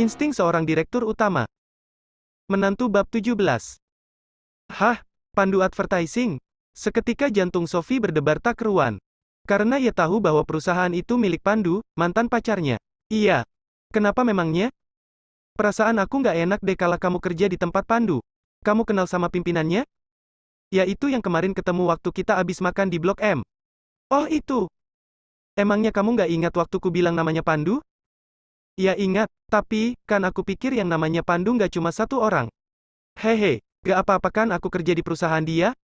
Insting seorang direktur utama. Menantu bab 17. Hah, pandu advertising? Seketika jantung Sophie berdebar tak keruan. Karena ia tahu bahwa perusahaan itu milik Pandu, mantan pacarnya. Iya. Kenapa memangnya? Perasaan aku nggak enak deh kala kamu kerja di tempat Pandu. Kamu kenal sama pimpinannya? Ya itu yang kemarin ketemu waktu kita abis makan di Blok M. Oh itu. Emangnya kamu nggak ingat waktu ku bilang namanya Pandu? Ya ingat, tapi, kan aku pikir yang namanya Pandu nggak cuma satu orang. Hehe, gak apa-apa kan aku kerja di perusahaan dia?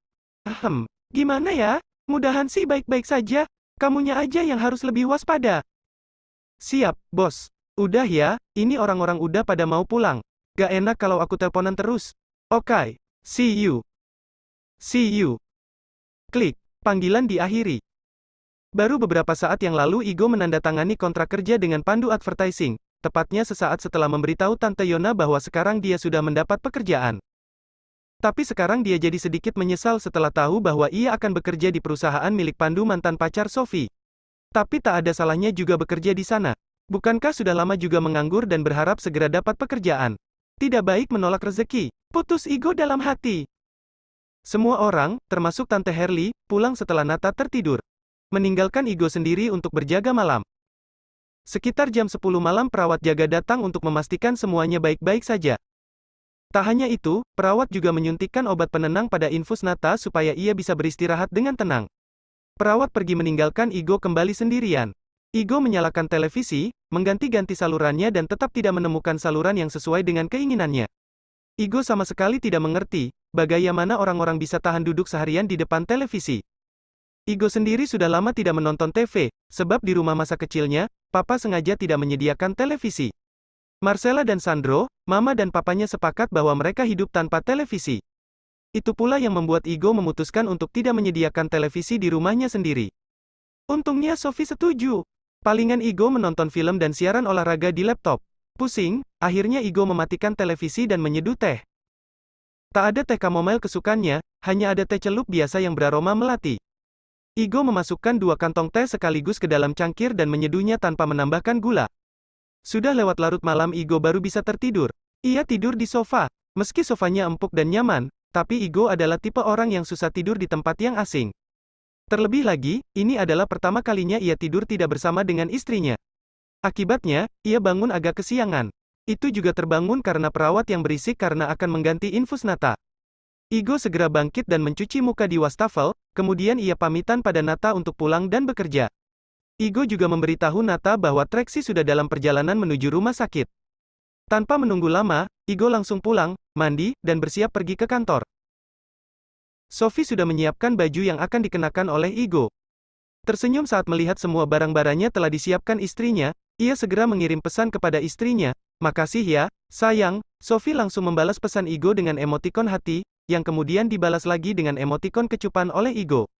Gimana ya? Mudahan sih baik-baik saja. Kamunya aja yang harus lebih waspada. Siap, bos. Udah ya, ini orang-orang udah pada mau pulang. Gak enak kalau aku teleponan terus. Oke, see you. See you. Klik, panggilan diakhiri. Baru beberapa saat yang lalu Igo menandatangani kontrak kerja dengan Pandu Advertising, tepatnya sesaat setelah memberitahu Tante Yona bahwa sekarang dia sudah mendapat pekerjaan. Tapi sekarang dia jadi sedikit menyesal setelah tahu bahwa ia akan bekerja di perusahaan milik Pandu mantan pacar Sophie. Tapi tak ada salahnya juga bekerja di sana. Bukankah sudah lama juga menganggur dan berharap segera dapat pekerjaan? Tidak baik menolak rezeki, putus Igo dalam hati. Semua orang, termasuk Tante Herli, pulang setelah Nata tertidur. Meninggalkan Igo sendiri untuk berjaga malam. Sekitar jam 10 malam perawat jaga datang untuk memastikan semuanya baik-baik saja. Tak hanya itu, perawat juga menyuntikkan obat penenang pada infus Nata supaya ia bisa beristirahat dengan tenang. Perawat pergi meninggalkan Igo kembali sendirian. Igo menyalakan televisi, mengganti-ganti salurannya dan tetap tidak menemukan saluran yang sesuai dengan keinginannya. Igo sama sekali tidak mengerti, bagaimana orang-orang bisa tahan duduk seharian di depan televisi. Igo sendiri sudah lama tidak menonton TV, sebab di rumah masa kecilnya, papa sengaja tidak menyediakan televisi. Marcella dan Sandro, mama dan papanya sepakat bahwa mereka hidup tanpa televisi. Itu pula yang membuat Igo memutuskan untuk tidak menyediakan televisi di rumahnya sendiri. Untungnya Sophie setuju. Palingan Igo menonton film dan siaran olahraga di laptop. Pusing, akhirnya Igo mematikan televisi dan menyeduh teh. Tak ada teh chamomile kesukaannya, hanya ada teh celup biasa yang beraroma melati. Igo memasukkan 2 kantong teh sekaligus ke dalam cangkir dan menyeduhnya tanpa menambahkan gula. Sudah lewat larut malam Igo baru bisa tertidur. Ia tidur di sofa. Meski sofanya empuk dan nyaman, tapi Igo adalah tipe orang yang susah tidur di tempat yang asing. Terlebih lagi, ini adalah pertama kalinya ia tidur tidak bersama dengan istrinya. Akibatnya, ia bangun agak kesiangan. Itu juga terbangun karena perawat yang berisik karena akan mengganti infus Nata. Igo segera bangkit dan mencuci muka di wastafel, kemudian ia pamitan pada Nata untuk pulang dan bekerja. Igo juga memberitahu Nata bahwa Trixie sudah dalam perjalanan menuju rumah sakit. Tanpa menunggu lama, Igo langsung pulang, mandi, dan bersiap pergi ke kantor. Sophie sudah menyiapkan baju yang akan dikenakan oleh Igo. Tersenyum saat melihat semua barang-barangnya telah disiapkan istrinya, ia segera mengirim pesan kepada istrinya, "Makasih ya, sayang." Sophie langsung membalas pesan Igo dengan emotikon hati, yang kemudian dibalas lagi dengan emotikon kecupan oleh Igo.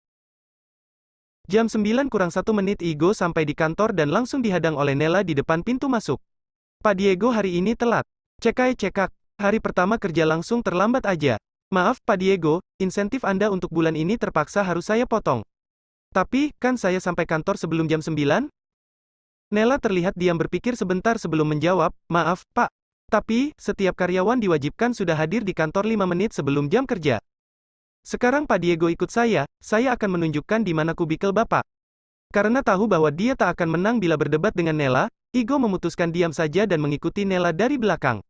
Jam 9 kurang 1 menit Igo sampai di kantor dan langsung dihadang oleh Nella di depan pintu masuk. "Pak Diego hari ini telat." Cekak, hari pertama kerja langsung terlambat aja. "Maaf Pak Diego, insentif Anda untuk bulan ini terpaksa harus saya potong. Tapi, kan saya sampai kantor sebelum jam 9? Nella terlihat diam berpikir sebentar sebelum menjawab, "Maaf, Pak. Tapi, setiap karyawan diwajibkan sudah hadir di kantor 5 menit sebelum jam kerja. Sekarang Pak Diego ikut saya akan menunjukkan di mana kubikel Bapak." Karena tahu bahwa dia tak akan menang bila berdebat dengan Nella, Igo memutuskan diam saja dan mengikuti Nella dari belakang.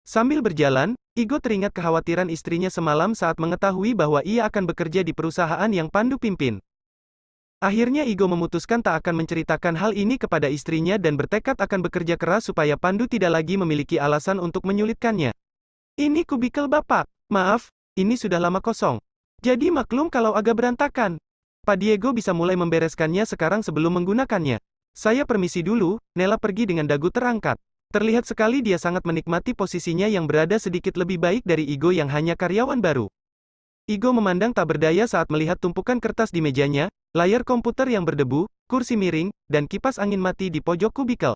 Sambil berjalan, Igo teringat kekhawatiran istrinya semalam saat mengetahui bahwa ia akan bekerja di perusahaan yang Pandu pimpin. Akhirnya Igo memutuskan tak akan menceritakan hal ini kepada istrinya dan bertekad akan bekerja keras supaya Pandu tidak lagi memiliki alasan untuk menyulitkannya. "Ini kubikel Bapak. Maaf, ini sudah lama kosong. Jadi maklum kalau agak berantakan. Pak Diego bisa mulai membereskannya sekarang sebelum menggunakannya. Saya permisi dulu." Nella pergi dengan dagu terangkat. Terlihat sekali dia sangat menikmati posisinya yang berada sedikit lebih baik dari Igo yang hanya karyawan baru. Igo memandang tak berdaya saat melihat tumpukan kertas di mejanya, layar komputer yang berdebu, kursi miring, dan kipas angin mati di pojok kubikel.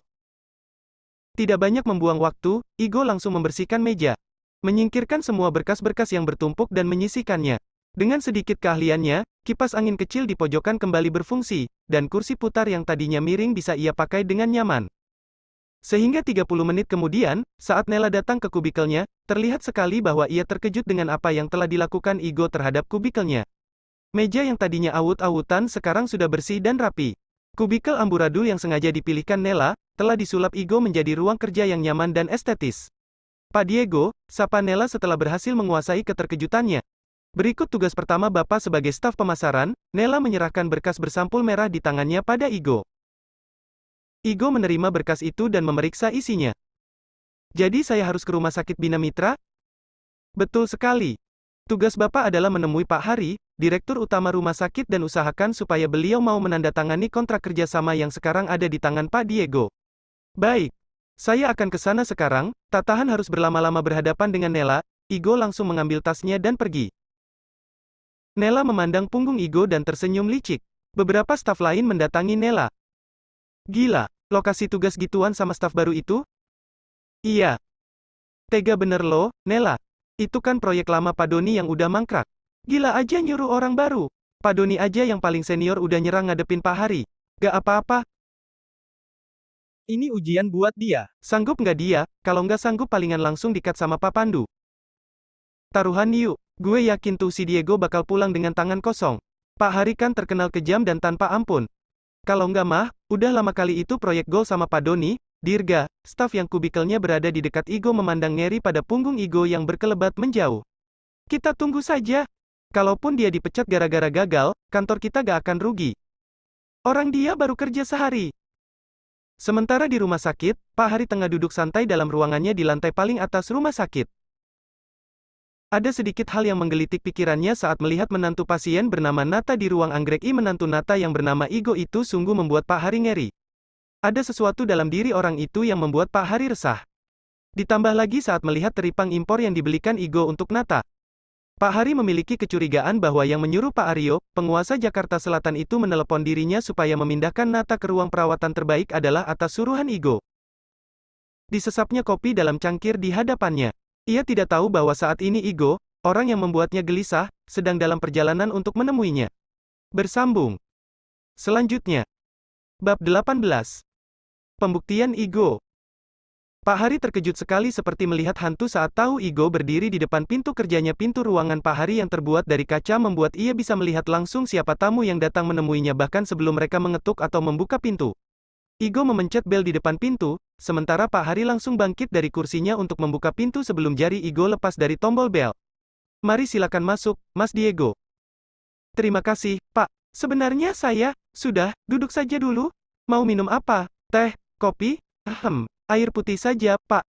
Tidak banyak membuang waktu, Igo langsung membersihkan meja. Menyingkirkan semua berkas-berkas yang bertumpuk dan menyisihkannya. Dengan sedikit keahliannya, kipas angin kecil di pojokan kembali berfungsi, dan kursi putar yang tadinya miring bisa ia pakai dengan nyaman. Sehingga 30 menit kemudian, saat Nella datang ke kubikelnya, terlihat sekali bahwa ia terkejut dengan apa yang telah dilakukan Igo terhadap kubikelnya. Meja yang tadinya awut-awutan sekarang sudah bersih dan rapi. Kubikel amburadul yang sengaja dipilihkan Nella, telah disulap Igo menjadi ruang kerja yang nyaman dan estetis. Pak Diego, sapa Nella setelah berhasil menguasai keterkejutannya. Berikut tugas pertama Bapak sebagai staf pemasaran. Nella menyerahkan berkas bersampul merah di tangannya pada Igo. Igo menerima berkas itu dan memeriksa isinya. Jadi saya harus ke rumah sakit Bina Mitra? Betul sekali. Tugas Bapak adalah menemui Pak Hari, Direktur Utama Rumah Sakit dan usahakan supaya beliau mau menandatangani kontrak kerjasama yang sekarang ada di tangan Pak Diego. Baik. Saya akan ke sana sekarang, tak tahan harus berlama-lama berhadapan dengan Nella. Igo langsung mengambil tasnya dan pergi. Nella memandang punggung Igo dan tersenyum licik. Beberapa staf lain mendatangi Nella. Gila, lokasi tugas gituan sama staf baru itu? Iya. Tega bener lo, Nella. Itu kan proyek lama Pak Doni yang udah mangkrak. Gila aja nyuruh orang baru. Pak Doni aja yang paling senior udah nyerang ngadepin Pak Hari. Gak apa-apa. Ini ujian buat dia. Sanggup nggak dia? Kalau nggak sanggup palingan langsung dikat sama Pak Pandu. Taruhan yuk. Gue yakin tuh si Diego bakal pulang dengan tangan kosong. Pak Hari kan terkenal kejam dan tanpa ampun. Kalau nggak mah, udah lama kali itu proyek gol sama Pak Doni. Dirga, staf yang kubikelnya berada di dekat Igo memandang ngeri pada punggung Igo yang berkelebat menjauh. Kita tunggu saja. Kalaupun dia dipecat gara-gara gagal, kantor kita gak akan rugi. Orang dia baru kerja sehari. Sementara di rumah sakit, Pak Hari tengah duduk santai dalam ruangannya di lantai paling atas rumah sakit. Ada sedikit hal yang menggelitik pikirannya saat melihat menantu pasien bernama Nata di ruang anggrek. Menantu Nata yang bernama Igo itu sungguh membuat Pak Hari ngeri. Ada sesuatu dalam diri orang itu yang membuat Pak Hari resah. Ditambah lagi saat melihat teripang impor yang dibelikan Igo untuk Nata. Pak Hari memiliki kecurigaan bahwa yang menyuruh Pak Aryo, penguasa Jakarta Selatan itu menelepon dirinya supaya memindahkan Nata ke ruang perawatan terbaik adalah atas suruhan Igo. Disesapnya kopi dalam cangkir di hadapannya. Ia tidak tahu bahwa saat ini Igo, orang yang membuatnya gelisah, sedang dalam perjalanan untuk menemuinya. Bersambung. Selanjutnya. Bab 18. Pembuktian Igo. Pak Hari terkejut sekali seperti melihat hantu saat tahu Igo berdiri di depan pintu kerjanya. Pintu ruangan Pak Hari yang terbuat dari kaca membuat ia bisa melihat langsung siapa tamu yang datang menemuinya bahkan sebelum mereka mengetuk atau membuka pintu. Igo memencet bel di depan pintu, sementara Pak Hari langsung bangkit dari kursinya untuk membuka pintu sebelum jari Igo lepas dari tombol bel. Mari silakan masuk, Mas Diego. Terima kasih, Pak. Sebenarnya saya, sudah, duduk saja dulu. Mau minum apa? Teh, kopi? Air putih saja, Pak.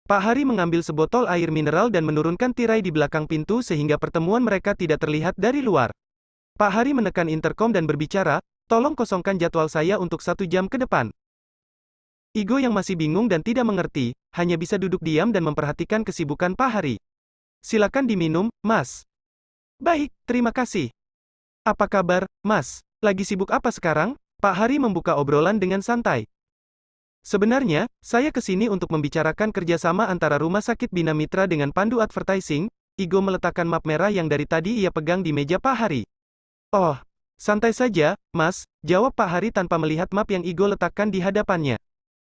Pak Hari mengambil sebotol air mineral dan menurunkan tirai di belakang pintu sehingga pertemuan mereka tidak terlihat dari luar. Pak Hari menekan interkom dan berbicara, tolong kosongkan jadwal saya untuk 1 jam ke depan. Igo yang masih bingung dan tidak mengerti, hanya bisa duduk diam dan memperhatikan kesibukan Pak Hari. Silakan diminum, Mas. Baik, terima kasih. Apa kabar, Mas? Lagi sibuk apa sekarang? Pak Hari membuka obrolan dengan santai. Sebenarnya, saya ke sini untuk membicarakan kerjasama antara Rumah Sakit Bina Mitra dengan Pandu Advertising. Igo meletakkan map merah yang dari tadi ia pegang di meja Pak Hari. Oh, santai saja, Mas, jawab Pak Hari tanpa melihat map yang Igo letakkan di hadapannya.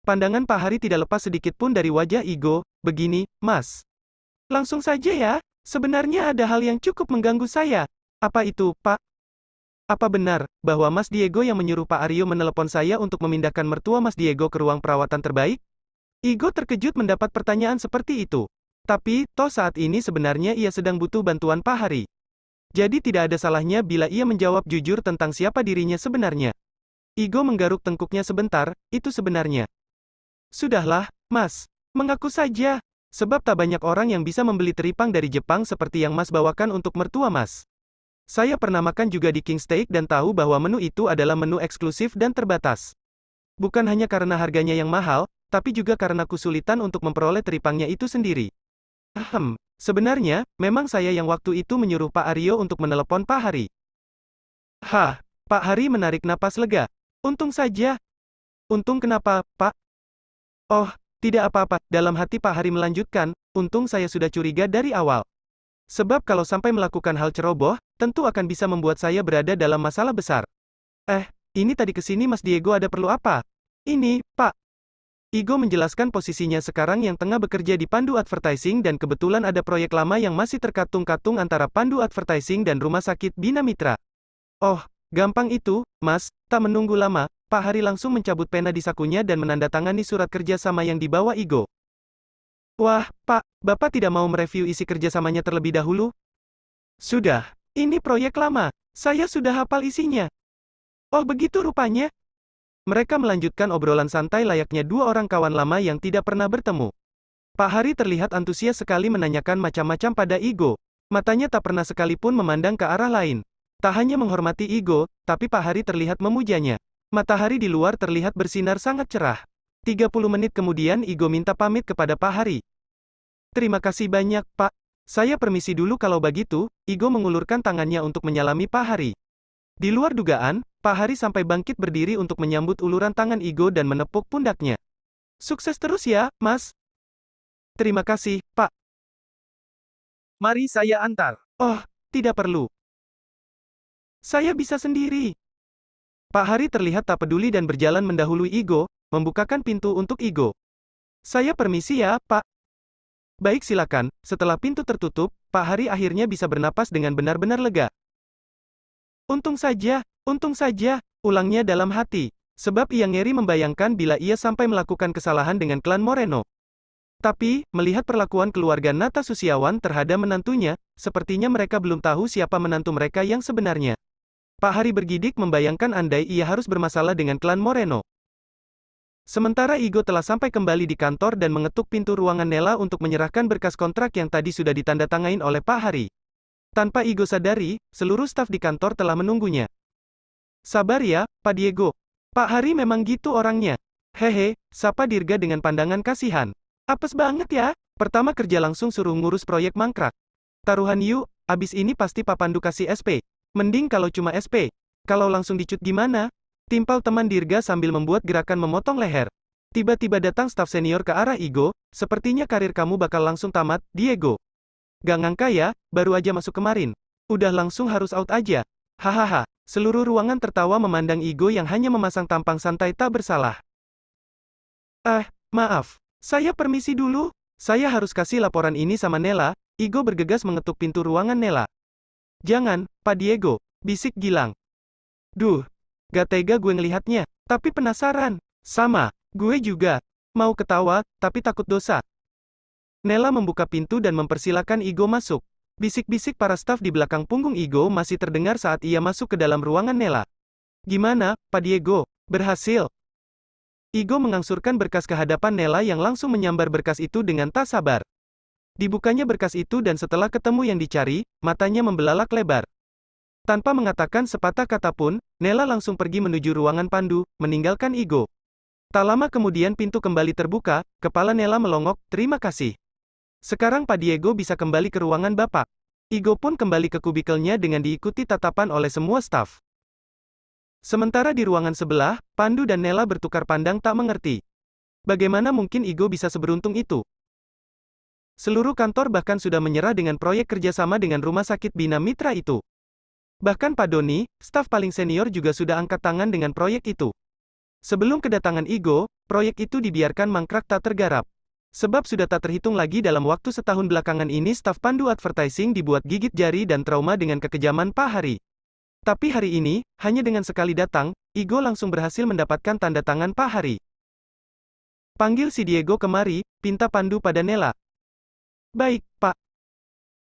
Pandangan Pak Hari tidak lepas sedikit pun dari wajah Igo. Begini, Mas. Langsung saja ya, sebenarnya ada hal yang cukup mengganggu saya. Apa itu, Pak? Apa benar, bahwa Mas Diego yang menyuruh Pak Aryo menelepon saya untuk memindahkan mertua Mas Diego ke ruang perawatan terbaik? Igo terkejut mendapat pertanyaan seperti itu. Tapi, toh saat ini sebenarnya ia sedang butuh bantuan Pak Hari. Jadi tidak ada salahnya bila ia menjawab jujur tentang siapa dirinya sebenarnya. Igo menggaruk tengkuknya sebentar, itu sebenarnya. Sudahlah, Mas. Mengaku saja. Sebab tak banyak orang yang bisa membeli teripang dari Jepang seperti yang Mas bawakan untuk mertua Mas. Saya pernah makan juga di King Steak dan tahu bahwa menu itu adalah menu eksklusif dan terbatas. Bukan hanya karena harganya yang mahal, tapi juga karena kesulitan untuk memperoleh teripangnya itu sendiri. Sebenarnya, memang saya yang waktu itu menyuruh Pak Aryo untuk menelepon Pak Hari. Pak Hari menarik napas lega. Untung saja. Untung kenapa, Pak? Oh, tidak apa-apa, dalam hati Pak Hari melanjutkan, untung saya sudah curiga dari awal. Sebab kalau sampai melakukan hal ceroboh, tentu akan bisa membuat saya berada dalam masalah besar. Ini tadi kesini Mas Diego ada perlu apa? Ini, Pak. Igo menjelaskan posisinya sekarang yang tengah bekerja di Pandu Advertising dan kebetulan ada proyek lama yang masih terkatung-katung antara Pandu Advertising dan Rumah Sakit Bina Mitra. Oh, gampang itu, Mas. Tak menunggu lama, Pak Hari langsung mencabut pena di sakunya dan menandatangani surat kerjasama yang dibawa Igo. Wah, Pak, Bapak tidak mau mereview isi kerjasamanya terlebih dahulu? Sudah, ini proyek lama. Saya sudah hafal isinya. Oh begitu rupanya. Mereka melanjutkan obrolan santai layaknya dua orang kawan lama yang tidak pernah bertemu. Pak Hari terlihat antusias sekali menanyakan macam-macam pada Igo. Matanya tak pernah sekalipun memandang ke arah lain. Tak hanya menghormati Igo, tapi Pak Hari terlihat memujanya. Matahari di luar terlihat bersinar sangat cerah. 30 menit kemudian Igo minta pamit kepada Pak Hari. Terima kasih banyak, Pak. Saya permisi dulu kalau begitu. Igo mengulurkan tangannya untuk menyalami Pak Hari. Di luar dugaan, Pak Hari sampai bangkit berdiri untuk menyambut uluran tangan Igo dan menepuk pundaknya. Sukses terus ya, Mas. Terima kasih, Pak. Mari saya antar. Oh, tidak perlu. Saya bisa sendiri. Pak Hari terlihat tak peduli dan berjalan mendahului Igo, membukakan pintu untuk Igo. Saya permisi ya, Pak. Baik silakan. Setelah pintu tertutup, Pak Hari akhirnya bisa bernapas dengan benar-benar lega. Untung saja, ulangnya dalam hati. Sebab ia ngeri membayangkan bila ia sampai melakukan kesalahan dengan klan Moreno. Tapi, melihat perlakuan keluarga Nata Susiawan terhadap menantunya, sepertinya mereka belum tahu siapa menantu mereka yang sebenarnya. Pak Hari bergidik membayangkan andai ia harus bermasalah dengan klan Moreno. Sementara Igo telah sampai kembali di kantor dan mengetuk pintu ruangan Nela untuk menyerahkan berkas kontrak yang tadi sudah ditandatangani oleh Pak Hari. Tanpa Igo sadari, seluruh staf di kantor telah menunggunya. Sabar ya, Pak Diego. Pak Hari memang gitu orangnya. Hehe, sapa Dirga dengan pandangan kasihan. Apes banget ya, pertama kerja langsung suruh ngurus proyek mangkrak. Taruhan yuk, abis ini pasti Pak Pandu kasih SP. Mending kalau cuma SP. Kalau langsung dicut gimana? Timpal teman Dirga sambil membuat gerakan memotong leher. Tiba-tiba datang staf senior ke arah Igo, sepertinya karir kamu bakal langsung tamat, Diego. Gak ngangka ya, baru aja masuk kemarin. Udah langsung harus out aja. Hahaha, seluruh ruangan tertawa memandang Igo yang hanya memasang tampang santai tak bersalah. Maaf. Saya permisi dulu. Saya harus kasih laporan ini sama Nela. Igo bergegas mengetuk pintu ruangan Nela. Jangan, Pak Diego, bisik Gilang. Duh, gak tega gue ngelihatnya, tapi penasaran. Sama, gue juga. Mau ketawa, tapi takut dosa. Nela membuka pintu dan mempersilakan Igo masuk. Bisik-bisik para staf di belakang punggung Igo masih terdengar saat ia masuk ke dalam ruangan Nela. Gimana, Pak Diego? Berhasil? Igo mengangsurkan berkas ke hadapan Nela yang langsung menyambar berkas itu dengan tak sabar. Dibukanya berkas itu dan setelah ketemu yang dicari, matanya membelalak lebar. Tanpa mengatakan sepatah kata pun, Nela langsung pergi menuju ruangan Pandu, meninggalkan Igo. Tak lama kemudian pintu kembali terbuka, kepala Nela melongok, terima kasih. Sekarang Pak Diego bisa kembali ke ruangan Bapak. Igo pun kembali ke kubikelnya dengan diikuti tatapan oleh semua staf. Sementara di ruangan sebelah, Pandu dan Nela bertukar pandang tak mengerti. Bagaimana mungkin Igo bisa seberuntung itu? Seluruh kantor bahkan sudah menyerah dengan proyek kerjasama dengan Rumah Sakit Bina Mitra itu. Bahkan Pak Doni, staf paling senior juga sudah angkat tangan dengan proyek itu. Sebelum kedatangan Igo, proyek itu dibiarkan mangkrak tak tergarap. Sebab sudah tak terhitung lagi dalam waktu setahun belakangan ini staf Pandu Advertising dibuat gigit jari dan trauma dengan kekejaman Pak Hari. Tapi hari ini, hanya dengan sekali datang, Igo langsung berhasil mendapatkan tanda tangan Pak Hari. Panggil si Diego kemari, pinta Pandu pada Nela. Baik, Pak.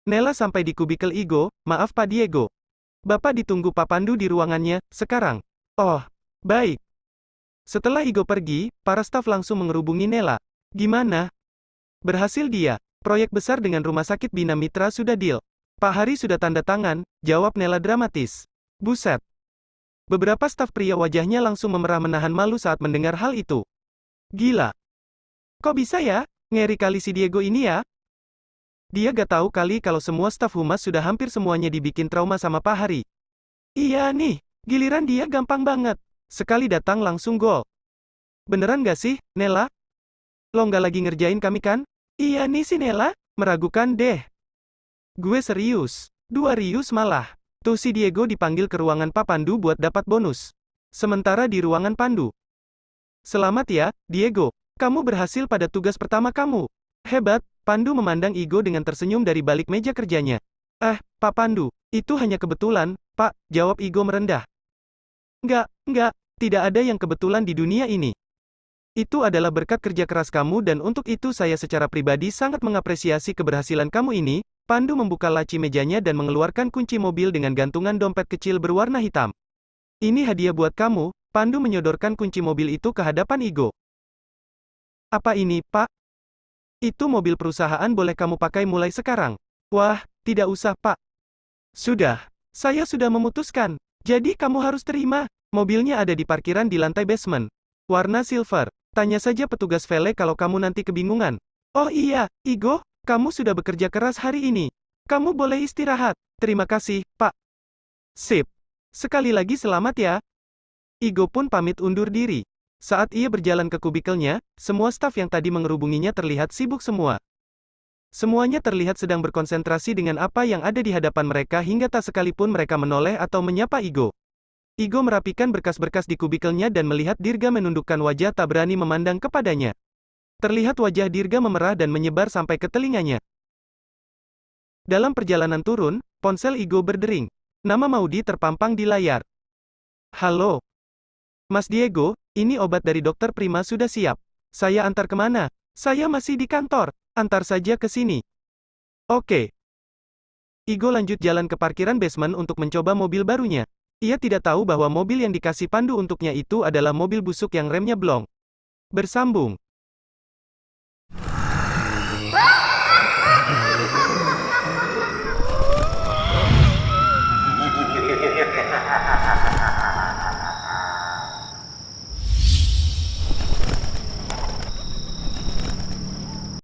Nela sampai di kubikel Igo, maaf Pak Diego. Bapak ditunggu Pak Pandu di ruangannya, sekarang. Oh, baik. Setelah Igo pergi, para staf langsung mengerubungi Nela. Gimana? Berhasil dia. Proyek besar dengan Rumah Sakit Bina Mitra sudah deal. Pak Hari sudah tanda tangan, jawab Nela dramatis. Buset. Beberapa staf pria wajahnya langsung memerah menahan malu saat mendengar hal itu. Gila. Kok bisa ya? Ngeri kali si Diego ini ya. Dia gak tahu kali kalau semua staf humas sudah hampir semuanya dibikin trauma sama Pak Hari. Iya nih, giliran dia gampang banget. Sekali datang langsung gol. Beneran gak sih, Nela? Lo nggak lagi ngerjain kami kan? Iya nih si Nela, meragukan deh. Gue serius. Dua rius malah. Tuh si Diego dipanggil ke ruangan Pak Pandu buat dapat bonus. Sementara di ruangan Pandu. Selamat ya, Diego. Kamu berhasil pada tugas pertama kamu. Hebat, Pandu memandang Igo dengan tersenyum dari balik meja kerjanya. Pak Pandu, itu hanya kebetulan, Pak, jawab Igo merendah. Enggak, tidak ada yang kebetulan di dunia ini. Itu adalah berkat kerja keras kamu dan untuk itu saya secara pribadi sangat mengapresiasi keberhasilan kamu ini. Pandu membuka laci mejanya dan mengeluarkan kunci mobil dengan gantungan dompet kecil berwarna hitam. Ini hadiah buat kamu. Pandu menyodorkan kunci mobil itu ke hadapan Igo. Apa ini, Pak? Itu mobil perusahaan, boleh kamu pakai mulai sekarang. Wah, tidak usah, Pak. Sudah, saya sudah memutuskan. Jadi kamu harus terima. Mobilnya ada di parkiran di lantai basement. Warna silver. Tanya saja petugas valet kalau kamu nanti kebingungan. Oh iya, Igo, kamu sudah bekerja keras hari ini. Kamu boleh istirahat. Terima kasih, Pak. Sip. Sekali lagi selamat ya. Igo pun pamit undur diri. Saat ia berjalan ke kubikelnya, semua staf yang tadi mengerubunginya terlihat sibuk semua. Semuanya terlihat sedang berkonsentrasi dengan apa yang ada di hadapan mereka hingga tak sekalipun mereka menoleh atau menyapa Igo. Igo merapikan berkas-berkas di kubikelnya dan melihat Dirga menundukkan wajah tak berani memandang kepadanya. Terlihat wajah Dirga memerah dan menyebar sampai ke telinganya. Dalam perjalanan turun, ponsel Igo berdering. Nama Maudi terpampang di layar. Halo. Mas Diego, ini obat dari Dokter Prima sudah siap. Saya antar kemana? Saya masih di kantor. Antar saja ke sini. Oke. Igo lanjut jalan ke parkiran basement untuk mencoba mobil barunya. Ia tidak tahu bahwa mobil yang dikasih Pandu untuknya itu adalah mobil busuk yang remnya blong. Bersambung.